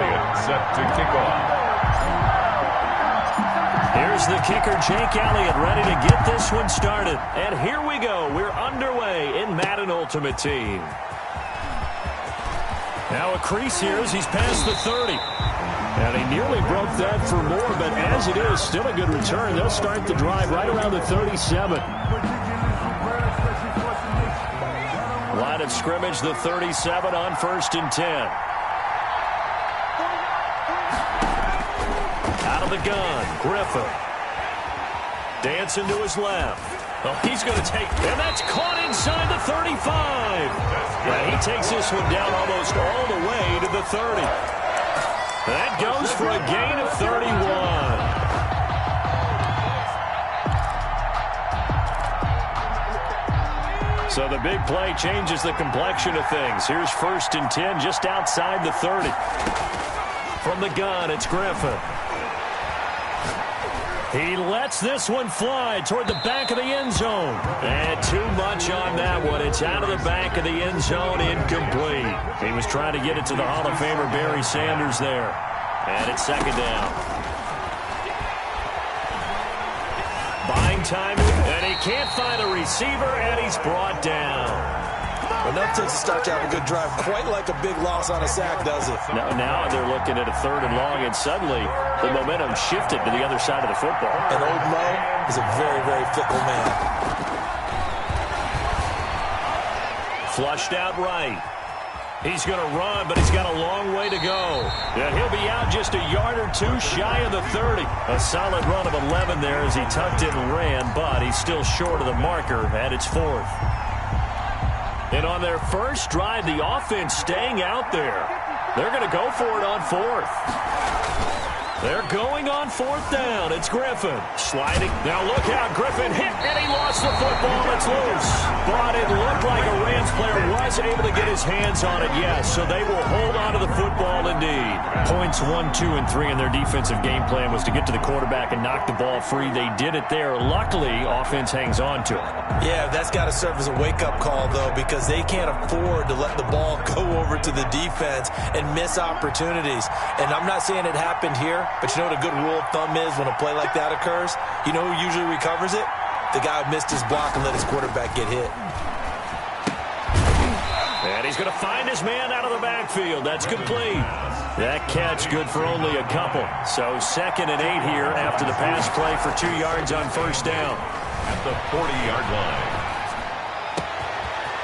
period set to kick off. Here's the kicker, Jake Elliott, ready to get this one started. And here we go. We're underway in Madden Ultimate Team. Now a crease here as he's past the 30. And he nearly broke that for more, but as it is, still a good return. They'll start the drive right around the 37. Line of scrimmage, the 37 on 1st and 10. Out of the gun, Griffin. Dancing to his left. Oh, he's going to take, and that's caught inside the 35. Yeah, he takes this one down almost all the way to the 30. That goes for a gain of 31. So the big play changes the complexion of things. Here's 1st and 10 just outside the 30. From the gun, it's Griffin. He lets this one fly toward the back of the end zone. And too much on that one. It's out of the back of the end zone, incomplete. He was trying to get it to the Hall of Famer Barry Sanders there. And it's 2nd down. Buying time, and he can't find a receiver, and he's brought down. Enough takes to start to have a good drive, quite like a big loss on a sack, does it? Now they're looking at a 3rd and long, and suddenly the momentum shifted to the other side of the football. And old Mo is a very, very fickle man. Flushed out right. He's going to run, but he's got a long way to go. And he'll be out just a yard or two shy of the 30. A solid run of 11 there as he tucked it and ran, but he's still short of the marker, and it's 4th. And on their first drive, the offense staying out there. They're going to go for it on 4th. They're going on 4th down. It's Griffin sliding. Now look out. Griffin hit, and he lost the football. It's loose. But it looked like a Rams player was able to get his hands on it, yes. So they will hold on to the football indeed. Points 1, 2, and 3 in their defensive game plan was to get to the quarterback and knock the ball free. They did it there. Luckily, offense hangs on to it. Yeah, that's got to serve as a wake-up call, though, because they can't afford to let the ball go over to the defense and miss opportunities. And I'm not saying it happened here, but you know what a good rule of thumb is when a play like that occurs? You know who usually recovers it? The guy who missed his block and let his quarterback get hit. And he's going to find his man out of the backfield. That's complete. That catch good for only a couple. So 2nd and 8 here after the pass play for 2 yards on 1st down. At the 40-yard line.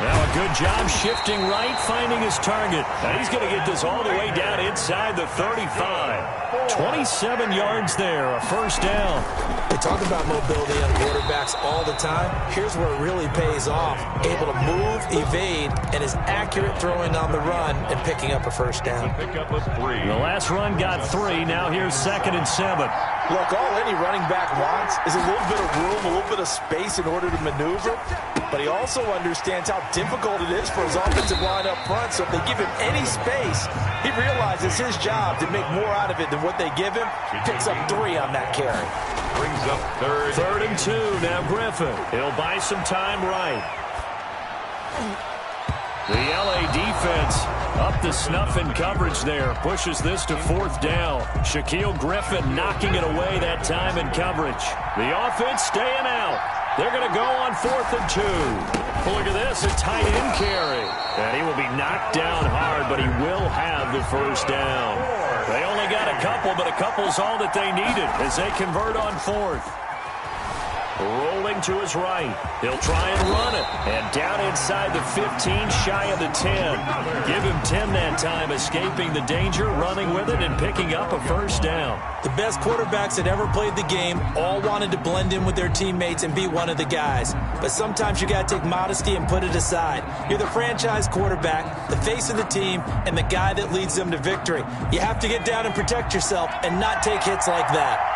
Now a good job shifting right, finding his target. Now he's going to get this all the way down inside the 35. 27 yards there, a 1st down. They talk about mobility on quarterbacks all the time. Here's where it really pays off. Able to move, evade, and is accurate throwing on the run and picking up a 1st down. Pick up a 3. The last run got 3. Now here's 2nd and 7. Look, all any running back wants is a little bit of room, a little bit of space in order to maneuver. But he also understands how difficult it is for his offensive line up front. So if they give him any space, he realizes his job to make more out of it than what they give him. He picks up 3 on that carry. Brings up 3rd. 3rd and 2. Now Griffin. He'll buy some time right. The LA defense up to snuff in coverage there. Pushes this to 4th down. Shaquille Griffin knocking it away that time in coverage. The offense staying out. They're going to go on 4th and 2. Look at this, a tight end carry. And he will be knocked down hard, but he will have the 1st down. They only got a couple, but a couple's all that they needed as they convert on 4th. Rolling to his right. He'll try and run it. And down inside the 15, shy of the 10. Give him 10 that time, escaping the danger, running with it, and picking up a 1st down. The best quarterbacks that ever played the game all wanted to blend in with their teammates and be one of the guys. But sometimes you got to take modesty and put it aside. You're the franchise quarterback, the face of the team, and the guy that leads them to victory. You have to get down and protect yourself and not take hits like that.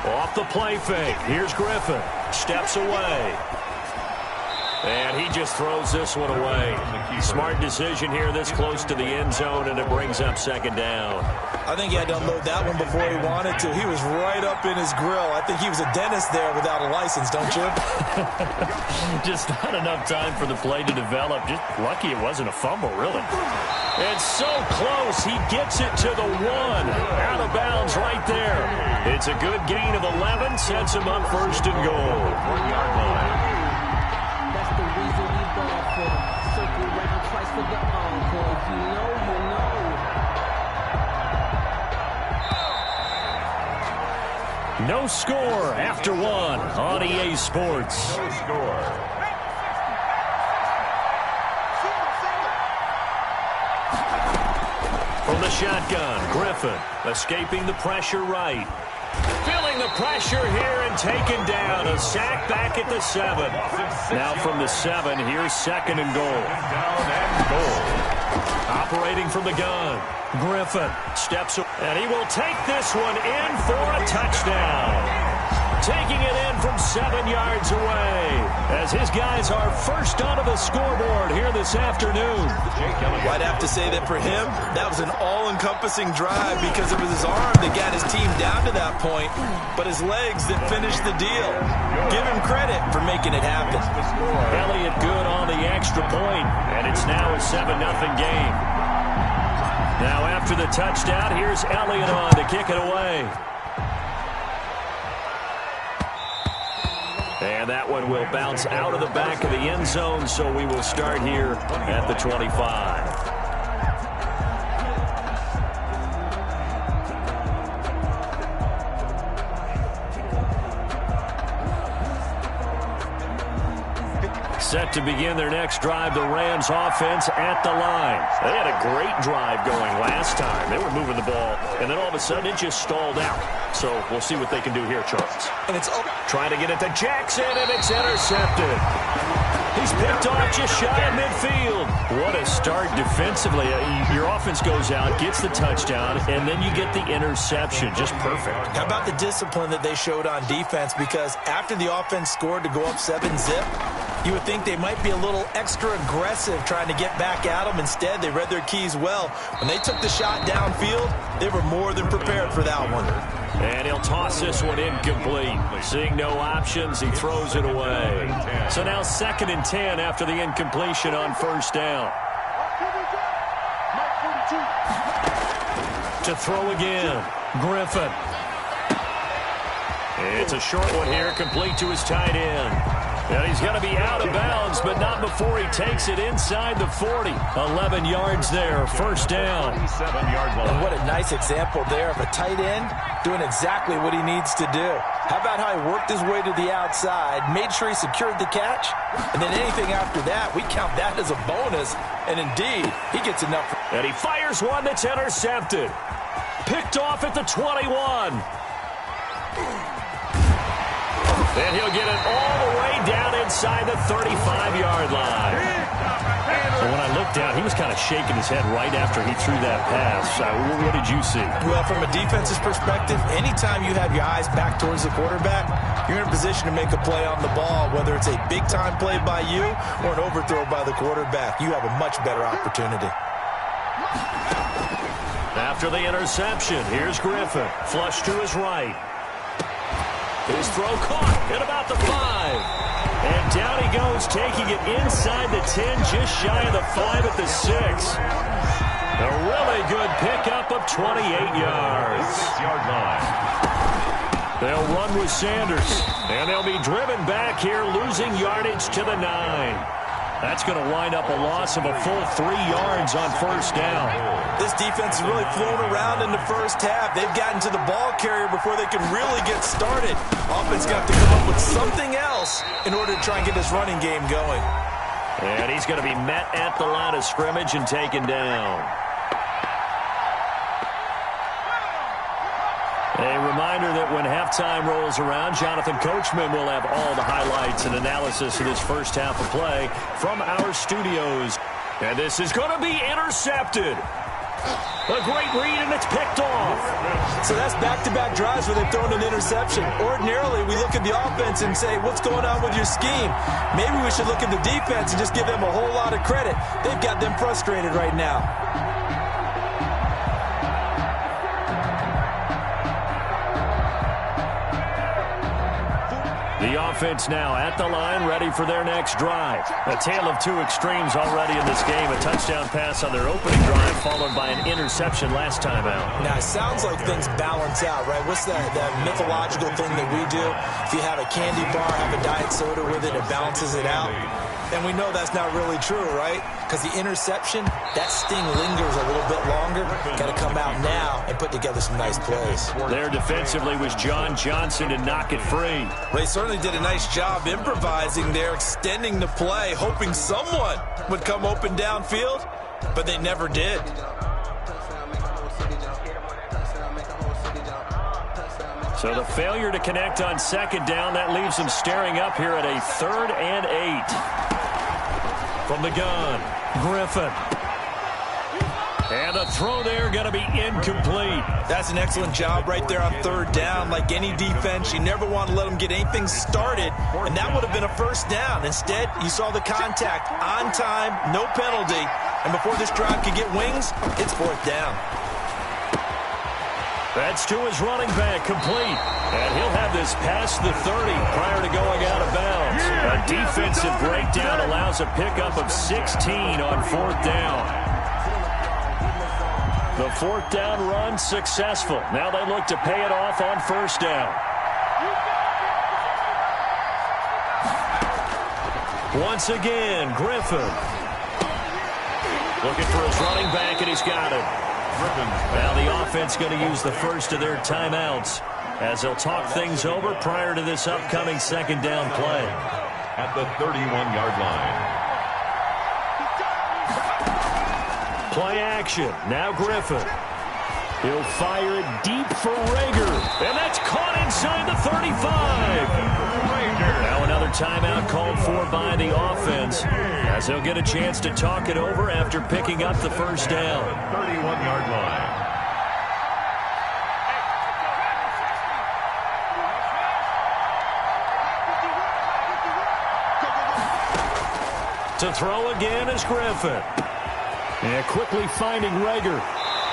Off the play fake. Here's Griffin. Steps away. And he just throws this one away. Smart decision here this close to the end zone, and it brings up second down. I think he had to unload that one before he wanted to. He was right up in his grill. I think he was a dentist there without a license, don't you? Just not enough time for the play to develop. Just lucky it wasn't a fumble, really. It's so close. He gets it to the 1. Out of bounds right there. It's a good gain of 11. Sets him up first and goal. 1-yard line. That's the reason we ball for. Circle round twice for the encore. If you know, you know. No score after 1 on EA Sports. No score. From the shotgun, Griffin escaping the pressure right. Feeling the pressure here and taken down. A sack back at the 7. Now from the 7, here's second and goal. Down and goal. Operating from the gun. Griffin steps up, and he will take this one in for a touchdown. Taking it in from 7 yards away as his guys are first onto the scoreboard here this afternoon. I'd have to say that for him, that was an all-encompassing drive because it was his arm that got his team down to that point, but his legs that finished the deal. Give him credit for making it happen. Elliott good on the extra point, and it's now a 7-0 game. Now after the touchdown, here's Elliott on to kick it away. And that one will bounce out of the back of the end zone, so we will start here at the 25. Set to begin their next drive, the Rams offense at the line. They had a great drive going last time. They were moving the ball, and then all of a sudden it just stalled out. So we'll see what they can do here, Charles. And it's trying to get it to Jackson, and it's intercepted. He's picked off just shy of midfield. What a start defensively. Your offense goes out, gets the touchdown, and then you get the interception. Just perfect. How about the discipline that they showed on defense? Because after the offense scored to go up 7-zip, you would think they might be a little extra aggressive trying to get back at them. Instead, they read their keys well. When they took the shot downfield, they were more than prepared for that one. And he'll toss this one incomplete. Seeing no options, he throws it away. So now 2nd and 10 after the incompletion on first down. To throw again, Griffin. It's a short one here, complete to his tight end. And he's going to be out of bounds, but not before he takes it inside the 40. 11 yards there, first down. 7-yard line. And what a nice example there of a tight end doing exactly what he needs to do. How about how he worked his way to the outside, made sure he secured the catch, and then anything after that, we count that as a bonus. And indeed, he gets enough. And he fires one that's intercepted. Picked off at the 21. And he'll get it all the way down inside the 35-yard line. And when I looked down, he was kind of shaking his head right after he threw that pass. What did you see? Well, from a defense's perspective, anytime you have your eyes back towards the quarterback, you're in a position to make a play on the ball, whether it's a big-time play by you or an overthrow by the quarterback. You have a much better opportunity. After the interception, here's Griffin. Flush to his right. His throw caught at about the 5. And down he goes, taking it inside the 10, just shy of the 5 at the 6. A really good pickup of 28 yards. 6-yard line. They'll run with Sanders, and they'll be driven back here, losing yardage to the 9. That's going to wind up a loss of a full 3 yards on first down. This defense has really flown around in the first half. They've gotten to the ball carrier before they can really get started. Offense got to come up with something else in order to try and get this running game going. And he's going to be met at the line of scrimmage and taken down. A reminder that when halftime rolls around, Jonathan Coachman will have all the highlights and analysis of this first half of play from our studios. And this is going to be intercepted. A great read, and it's picked off. So that's back-to-back drives where they've thrown an interception. Ordinarily, we look at the offense and say, what's going on with your scheme? Maybe we should look at the defense and just give them a whole lot of credit. They've got them frustrated right now. The offense now at the line, ready for their next drive. A tale of two extremes already in this game. A touchdown pass on their opening drive, followed by an interception last time out. Now, it sounds like things balance out, right? What's that mythological thing that we do? If you have a candy bar, have a diet soda with it, it balances it out. And we know that's not really true, right? Because the interception, that sting lingers a little bit longer. Got to come out now and put together some nice plays. There defensively was John Johnson to knock it free. They certainly did a nice job improvising there, extending the play, hoping someone would come open downfield, but they never did. So the failure to connect on second down, that leaves them staring up here at a 3rd and 8. From the gun, Griffin. And the throw there going to be incomplete. That's an excellent job right there on 3rd down. Like any defense, you never want to let them get anything started, and that would have been a 1st down. Instead, you saw the contact on time, no penalty, and before this drive could get wings, it's 4th down. That's to his running back, complete. And he'll have this past the 30 prior to going out of bounds. A defensive breakdown allows a pickup of 16 on 4th down. The 4th down run successful. Now they look to pay it off on 1st down. Once again, Griffin. Looking for his running back, and he's got it. Now the offense going to use the first of their timeouts as they'll talk things over prior to this upcoming 2nd down play. At the 31-yard line. Play action. Now Griffin. He'll fire it deep for Rager. And that's caught inside the 35. Now another timeout called for by the offense as they'll get a chance to talk it over after picking up the 1st down. 31-yard line. To throw again is Griffin. And quickly finding Rager.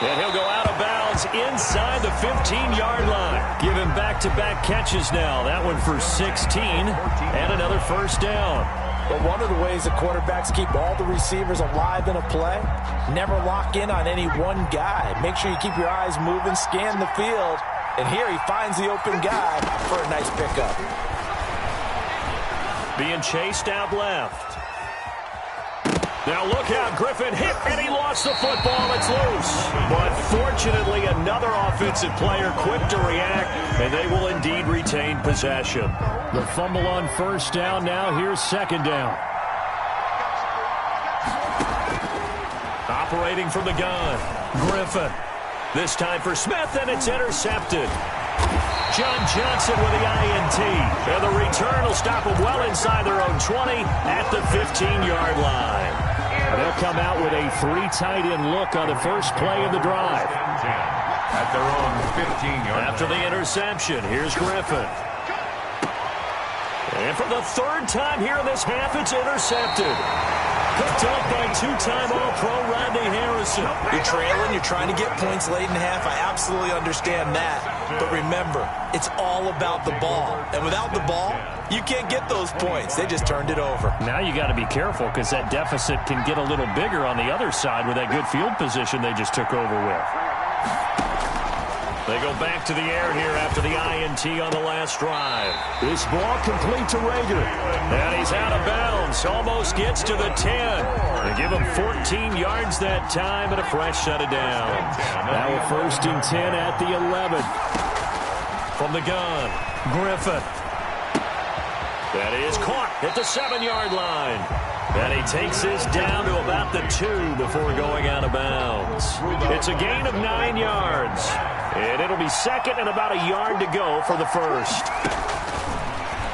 And he'll go out of bounds inside the 15-yard line. Give him back-to-back catches now. That one for 16 and another 1st down. But one of the ways the quarterbacks keep all the receivers alive in a play, never lock in on any one guy. Make sure you keep your eyes moving, scan the field. And here he finds the open guy for a nice pickup. Being chased out left. Now look out, Griffin hit, and he lost the football. It's loose. But fortunately, another offensive player quick to react, and they will indeed retain possession. The fumble on 1st down. Now here's 2nd down. Operating from the gun, Griffin. This time for Smith, and it's intercepted. John Johnson with the INT. And the return will stop them well inside their own 20 at the 15-yard line. They'll come out with a 3 tight end look on the first play of the drive. At their own 15-yard After the interception, here's Griffin. And for the 3rd time here in this half, it's intercepted. Picked up by 2-time All-Pro Rodney Harrison. You're trailing, you're trying to get points late in half. I absolutely understand that. But remember, it's all about the ball. And without the ball, you can't get those points. They just turned it over. Now you got to be careful because that deficit can get a little bigger on the other side with that good field position they just took over with. They go back to the air here after the INT on the last drive. This ball complete to Rager. And he's out of bounds. Almost gets to the 10. They give him 14 yards that time and a fresh set of downs. Now a 1st and 10 at the 11. From the gun, Griffin. That is caught at the 7-yard line. And he takes this down to about the 2 before going out of bounds. It's a gain of 9 yards. And it'll be 2nd and about a yard to go for the 1st.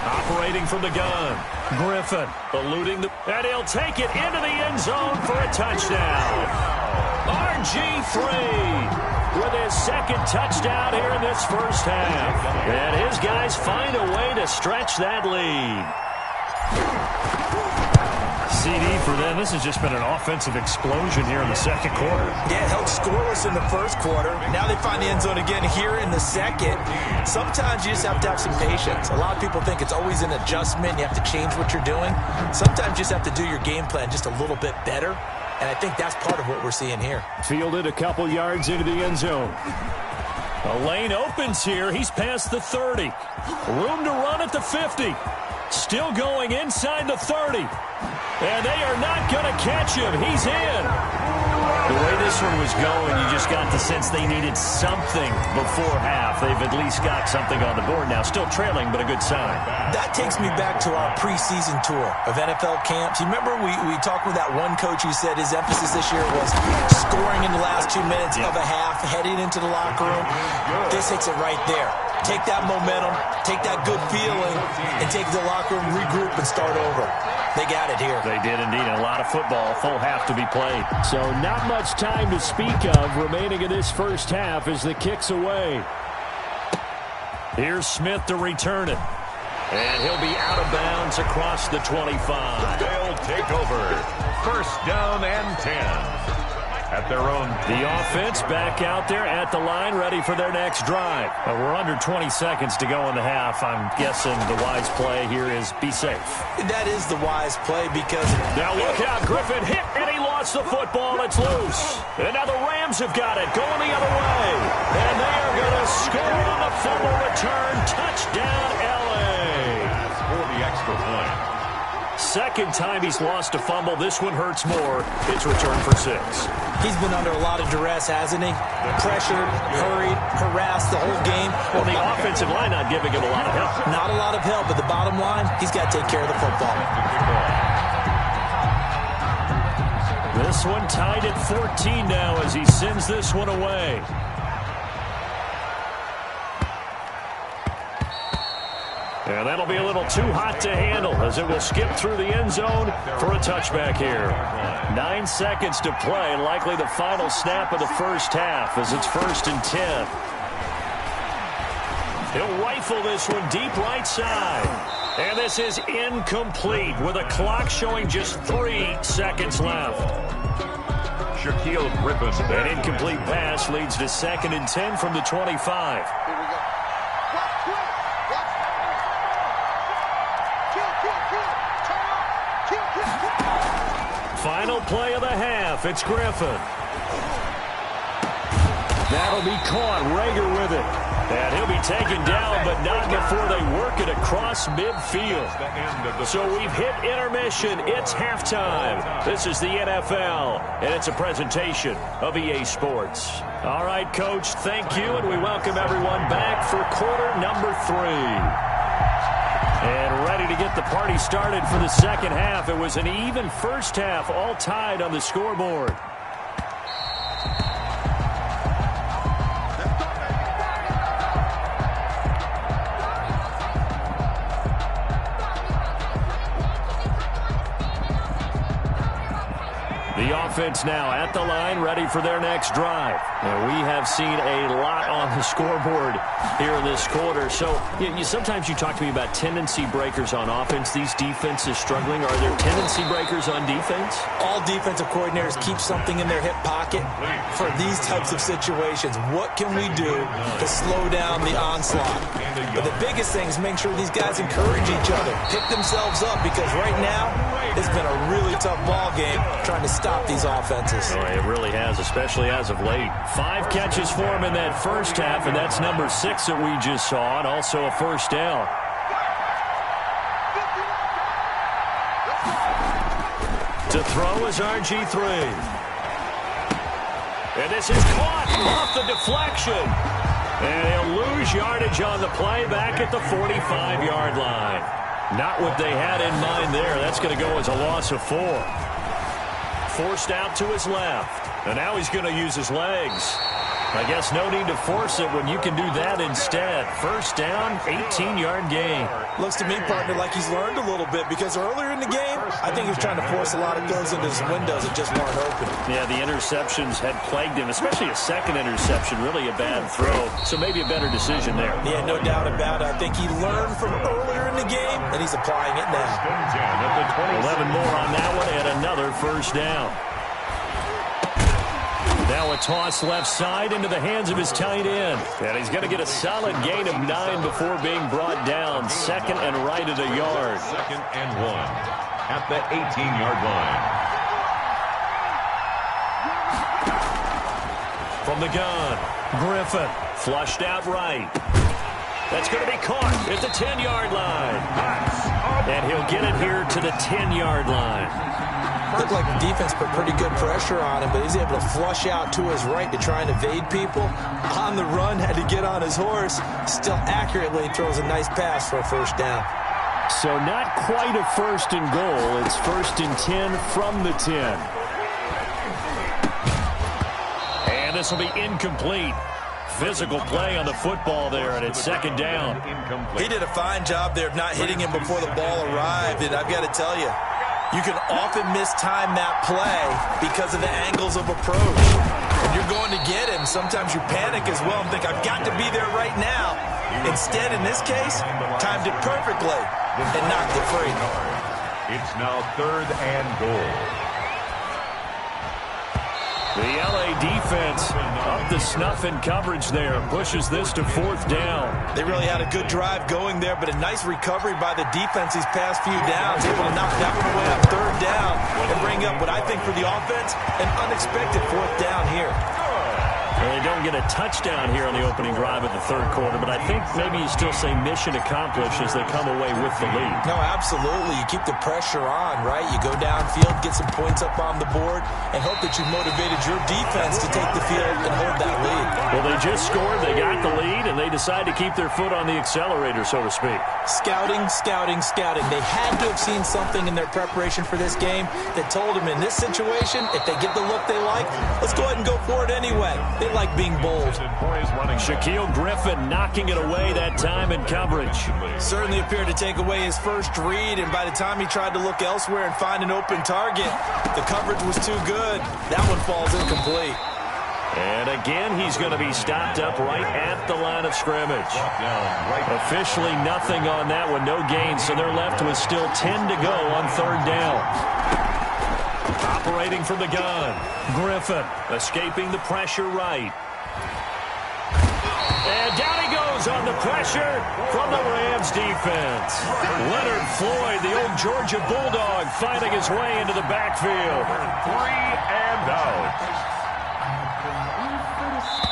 Operating from the gun, Griffin eluding the... And he'll take it into the end zone for a touchdown. RG3 with his second touchdown here in this first half. And his guys find a way to stretch that lead. CD for them. This has just been an offensive explosion here in the second quarter. Yeah, held scoreless in the first quarter. Now they find the end zone again here in the second. Sometimes you just have to have some patience. A lot of people think it's always an adjustment. You have to change what you're doing. Sometimes you just have to do your game plan just a little bit better. And I think that's part of what we're seeing here. Fielded a couple yards into the end zone. A lane opens here. He's past the 30. Room to run at the 50. Still going inside the 30. And they are not going to catch him. He's in. The way this one was going, you just got the sense they needed something before half. They've at least got something on the board now. Still trailing, but a good sign. That takes me back to our preseason tour of NFL camps. You remember we talked with that one coach who said his emphasis this year was scoring in the last 2 minutes of a half, heading into the locker room. This hits it right there. Take that momentum, take that good feeling, and take the locker room, regroup, and start over. They got it here. They did indeed. A lot of football, full half to be played. So not much time to speak of remaining in this first half as the kick's away. Here's Smith to return it. And he'll be out of bounds across the 25. They'll take over. First down and 10. At their own. The offense back out there at the line, ready for their next drive. We're under 20 seconds to go in the half. I'm guessing the wise play here is be safe. That is the wise play because... Now look out, Griffin hit, and he lost the football. It's loose. And now the Rams have got it, going the other way. And they are going to score on the fumble return. Touchdown, L.A. For the extra point. Second time he's lost a fumble. This one hurts more. It's returned for 6. He's been under a lot of duress, hasn't he? Pressured, hurried, harassed the whole game. Well, the offensive line not giving him a lot of help. Not a lot of help, but the bottom line, he's got to take care of the football. This one tied at 14 now as he sends this one away. And that'll be a little too hot to handle as it will skip through the end zone for a touchback here. 9 seconds to play, likely the final snap of the first half as it's 1st and 10. He'll rifle this one deep right side. And this is incomplete with a clock showing just 3 seconds left. Shaquille Griffin. An incomplete pass leads to 2nd and 10 from the 25. Final play of the half. It's Griffin. That'll be caught. Rager with it. And he'll be taken down, but not before they work it across midfield. So we've hit intermission. It's halftime. This is the NFL, and it's a presentation of EA Sports. All right, Coach, thank you, and we welcome everyone back for quarter number 3. And ready to get the party started for the second half. It was an even first half, all tied on the scoreboard. The offense now at the line, ready for their next drive. And we have seen a lot on the scoreboard here in this quarter. So sometimes you talk to me about tendency breakers on offense. These defenses struggling. Are there tendency breakers on defense? All defensive coordinators keep something in their hip pocket for these types of situations. What can we do to slow down the onslaught? But the biggest thing is make sure these guys encourage each other, pick themselves up, because right now it's been a really tough ball game trying to stop these offenses. Oh, it really has, especially as of late. 5 catches for him in that first half, and that's number 6 that we just saw, and also a first down. To throw is RG3. And this is caught off the deflection. And he'll lose yardage on the play back at the 45-yard line. Not what they had in mind there. That's going to go as a loss of 4. Forced out to his left. And now he's going to use his legs. I guess no need to force it when you can do that instead. First down, 18-yard gain. Looks to me, partner, like he's learned a little bit because earlier in the game, I think he was trying to force a lot of throws into his windows that just weren't open. Yeah, the interceptions had plagued him, especially a second interception, really a bad throw. So maybe a better decision there. Yeah, no doubt about it. I think he learned from earlier in the game, and he's applying it now. 11 more on that one, and another first down. Now a toss left side into the hands of his tight end. And he's going to get a solid gain of 9 before being brought down. Second and right at a yard. 2nd and 1 at the 18-yard line. From the gun, Griffin flushed out right. That's going to be caught at the 10-yard line. And he'll get it here to the 10-yard line. Looked like the defense put pretty good pressure on him, but he's able to flush out to his right to try and evade people. On the run, had to get on his horse. Still accurately throws a nice pass for a first down. So not quite a first and goal. It's 1st and 10 from the 10. And this will be incomplete. Physical play on the football there, and it's 2nd down. He did a fine job there of not hitting him before the ball arrived, and I've got to tell you, you can often mistime that play because of the angles of approach. When you're going to get him, sometimes you panic as well and think, I've got to be there right now. Instead, in this case, timed it perfectly and knocked it free. It's now 3rd and goal. The LA defense up the snuff in coverage there. Pushes this to 4th down. They really had a good drive going there, but a nice recovery by the defense these past few downs. Able to knock that one away on 3rd down and bring up what I think for the offense, an unexpected 4th down here. Well, they don't get a touchdown here on the opening drive of the 3rd quarter, but I think maybe you still say mission accomplished as they come away with the lead. No, absolutely. You keep the pressure on, right? You go downfield, get some points up on the board, and hope that you've motivated your defense to take the field and hold that lead. Well, they just scored, they got the lead, and they decide to keep their foot on the accelerator, so to speak. Scouting, scouting, scouting. They had to have seen something in their preparation for this game that told them in this situation, if they get the look they like, let's go ahead and go for it anyway. They like being bold. Shaquille Griffin knocking it away that time in coverage. Certainly appeared to take away his first read, and by the time he tried to look elsewhere and find an open target, the coverage was too good. That one falls incomplete. And again, he's going to be stopped up right at the line of scrimmage. Officially nothing on that one, no gain, so they're left with still 10 to go on 3rd down. Operating from the gun, Griffin escaping the pressure right. And down he goes on the pressure from the Rams defense. Leonard Floyd, the old Georgia Bulldog, finding his way into the backfield. 3 and out.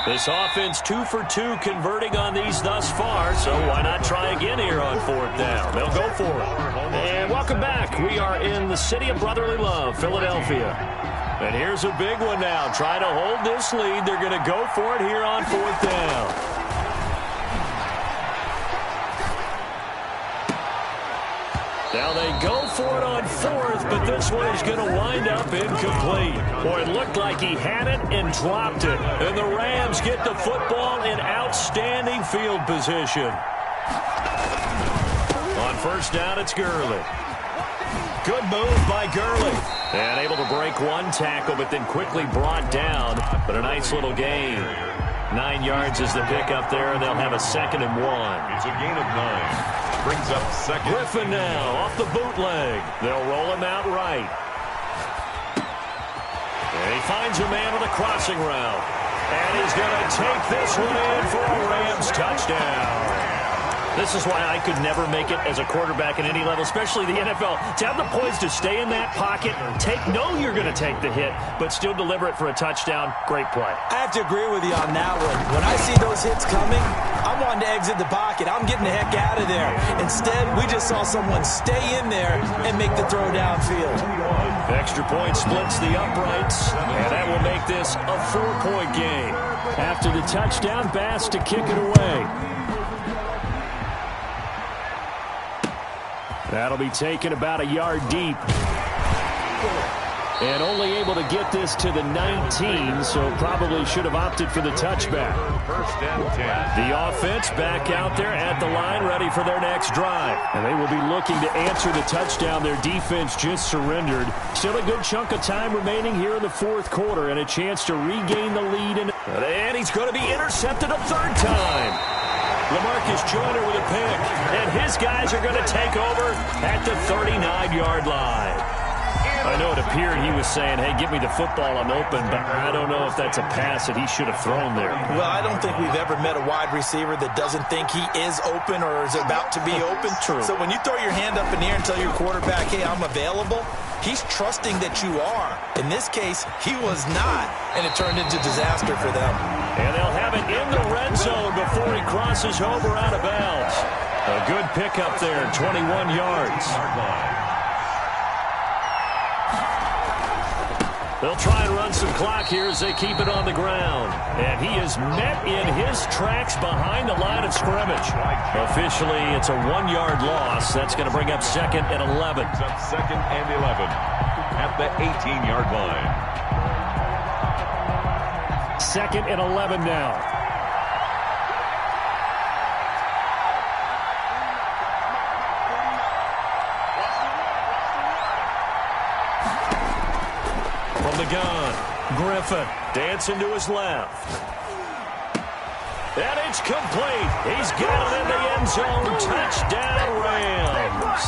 This offense 2 for 2 converting on these thus far, so why not try again here on 4th down? They'll go for it. And welcome back. We are in the city of brotherly love, Philadelphia. And here's a big one now. Try to hold this lead. They're going to go for it here on 4th down. Now they go for it on 4th, but this one is going to wind up incomplete. Boy, it looked like he had it and dropped it. And the Rams get the football in outstanding field position. On 1st down, it's Gurley. Good move by Gurley. And able to break one tackle, but then quickly brought down. But a nice little gain. 9 yards is the pickup there, and they'll have a 2nd and 1. It's a gain of 9. Brings up 2nd. Griffin now off the bootleg. They'll roll him out right. And he finds a man on the crossing route. And he's going to take this one in for a Rams touchdown. This is why I could never make it as a quarterback at any level, especially the NFL. To have the poise to stay in that pocket, know you're going to take the hit, but still deliver it for a touchdown. Great play. I have to agree with you on that one. When I see those hits coming, I'm wanting to exit the pocket. I'm getting the heck out of there. Instead, we just saw someone stay in there and make the throw downfield. Extra point splits the uprights, and that will make this a 4-point game. After the touchdown, Bass to kick it away. That'll be taken about a yard deep. And only able to get this to the 19, so probably should have opted for the touchback. First and 10. The offense back out there at the line, ready for their next drive. And they will be looking to answer the touchdown their defense just surrendered. Still a good chunk of time remaining here in the fourth quarter and a chance to regain the lead. And he's going to be intercepted a third time. LaMarcus Joyner with a pick. And his guys are going to take over at the 39-yard line. I know it appeared he was saying, hey, give me the football, I'm open, but I don't know if that's a pass that he should have thrown there. Well, I don't think we've ever met a wide receiver that doesn't think he is open or is about to be open. True. So when you throw your hand up in the air and tell your quarterback, hey, I'm available, he's trusting that you are. In this case, he was not, and it turned into disaster for them. And they'll have it in the red zone before he crosses over out of bounds. A good pickup there, 21 yards. They'll try and run some clock here as they keep it on the ground. And he is met in his tracks behind the line of scrimmage. Officially, it's a 1-yard loss. That's going to bring up 2nd and 11. Second and 11 at the 18-yard line. 2nd and 11 now. The gun. Griffin dancing to his left. And it's complete. He's got it in the end zone. Touchdown, Rams.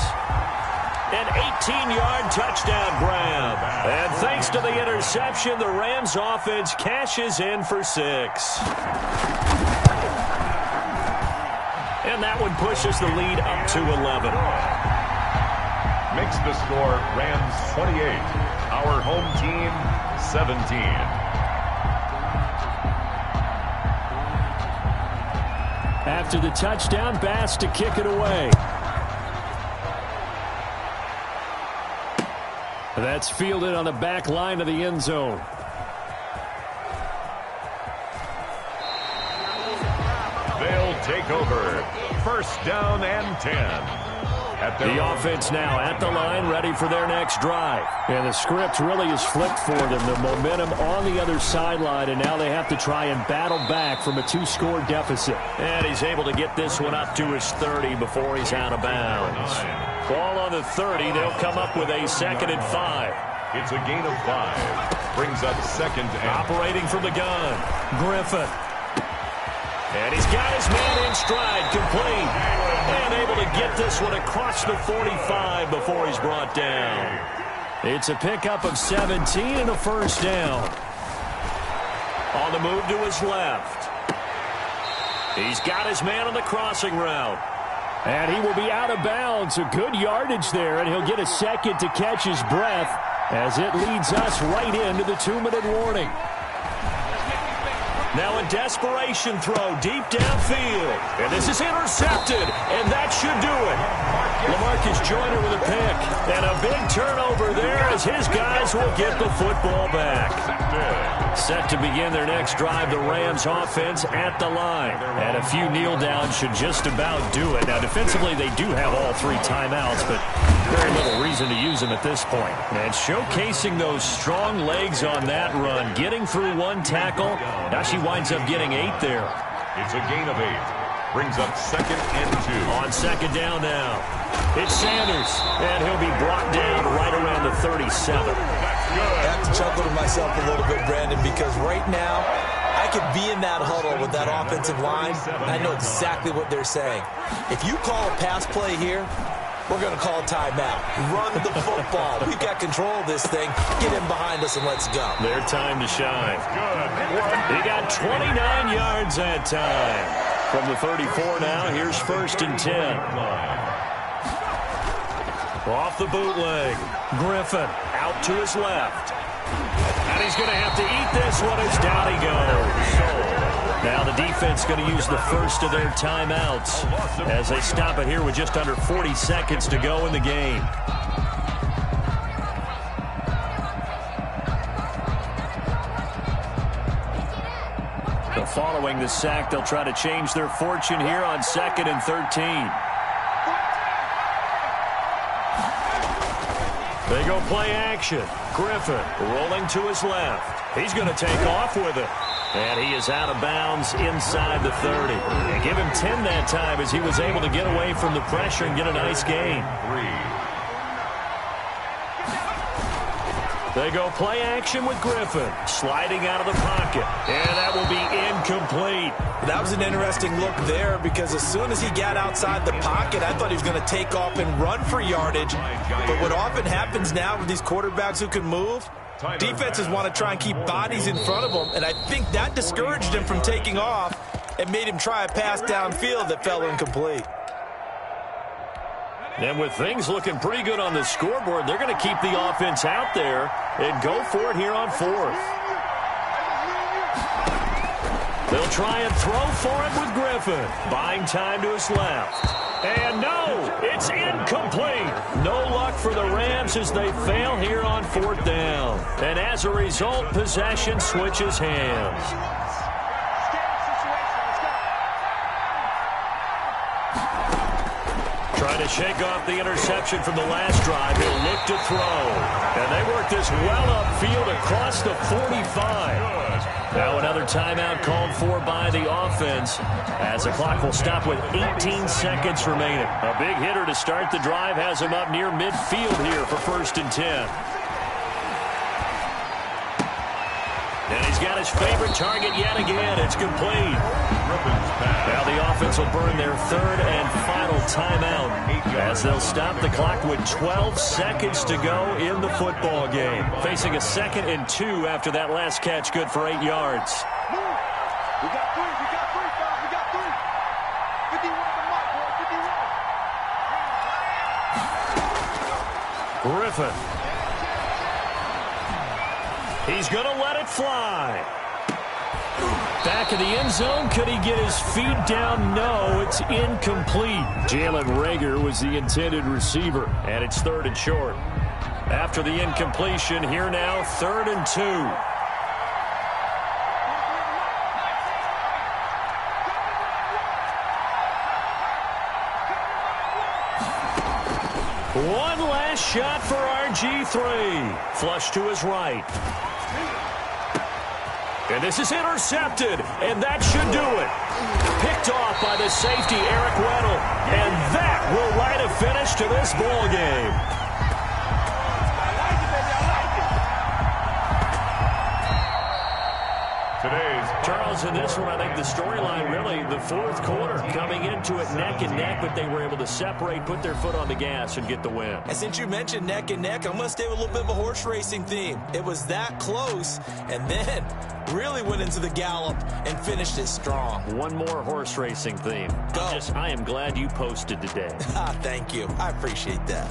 An 18-yard touchdown grab. And thanks to the interception, the Rams offense cashes in for 6. And that one pushes the lead up to 11. Makes the score Rams 28. Our home team, 17. After the touchdown, Bass to kick it away. That's fielded on the back line of the end zone. They'll take over. First down and 10. The offense now at the line, ready for their next drive. And the script really is flipped for them. The momentum on the other sideline, and now they have to try and battle back from a 2-score deficit. And he's able to get this one up to his 30 before he's out of bounds. Ball on the 30. They'll come up with a 2nd and 5. It's a gain of 5. Brings up 2nd and... Operating from the gun, Griffin. And he's got his man in stride, complete. And able to get this one across the 45 before he's brought down. It's a pickup of 17 and a first down. On the move to his left. He's got his man on the crossing route. And he will be out of bounds. A good yardage there, and he'll get a second to catch his breath as it leads us right into the 2-minute warning. Now a desperation throw deep downfield. And this is intercepted. And that should do it. LaMarcus Joyner with a pick. And a big turnover there as his guys will get the football back. Set to begin their next drive, the Rams offense at the line. And a few kneel downs should just about do it. Now defensively they do have all 3 timeouts, but very little reason to use them at this point. And showcasing those strong legs on that run. Getting through 1 tackle. Now she winds up getting 8 there. It's a gain of 8. Brings up 2nd and 2. On 2nd down now. It's Sanders. And he'll be brought down right around the 37. I have to chuckle to myself a little bit, Brandon, because right now I could be in that huddle with that offensive line, and I know exactly what they're saying. If you call a pass play here, we're going to call a timeout. Run the football. We've got control of this thing. Get in behind us and let's go. Their time to shine. He got 29 yards that time. From the 34 now, here's 1st and 10. Off the bootleg. Griffin out to his left. And he's going to have to eat this one as down he goes. Now the defense going to use the first of their timeouts as they stop it here with just under 40 seconds to go in the game. So following the sack, they'll try to change their fortune here on 2nd and 13. They go play action. Griffin, rolling to his left. He's going to take off with it. And he is out of bounds inside the 30. And give him 10 that time as he was able to get away from the pressure and get a nice gain. They go play action with Griffin, sliding out of the pocket. And that will be incomplete. That was an interesting look there because as soon as he got outside the pocket, I thought he was going to take off and run for yardage. But what often happens now with these quarterbacks who can move, defenses want to try and keep bodies in front of them, and I think that discouraged him from taking off and made him try a pass downfield that fell incomplete. And with things looking pretty good on the scoreboard, they're going to keep the offense out there and go for it here on 4th. They'll try and throw for it with Griffin. Buying time to his left. And no, it's incomplete. No luck for the Rams as they fail here on 4th down. And as a result, possession switches hands. Trying to shake off the interception from the last drive. He'll look to throw. And they work this well upfield across the 45. Now another timeout called for by the offense as the clock will stop with 18 seconds remaining. A big hitter to start the drive has him up near midfield here for 1st and 10. And he's got his favorite target yet again. It's complete. Now the offense will burn their 3rd and final timeout as they'll stop the clock with 12 seconds to go in the football game. Facing a 2nd and 2 after that last catch, good for 8 yards. We got 3, fellas. We got 3. 51 the mark, boys. 51. Griffin. He's going to let it fly. Back in the end zone. Could he get his feet down? No, it's incomplete. Jalen Reagor was the intended receiver, and it's 3rd and short. After the incompletion, here now, 3rd and 2. One last shot for RG3. Flush to his right. And this is intercepted, and that should do it. Picked off by the safety, Eric Weddle. And that will write a finish to this ball game. Charles, in this one, I think the storyline really, the 4th quarter, coming into it neck and neck, but they were able to separate, put their foot on the gas, and get the win. And since you mentioned neck and neck, I'm going to stay with a little bit of a horse racing theme. It was that close, and then really went into the gallop and finished it strong. One more horse racing theme. I am glad you posted today. Thank you. I appreciate that.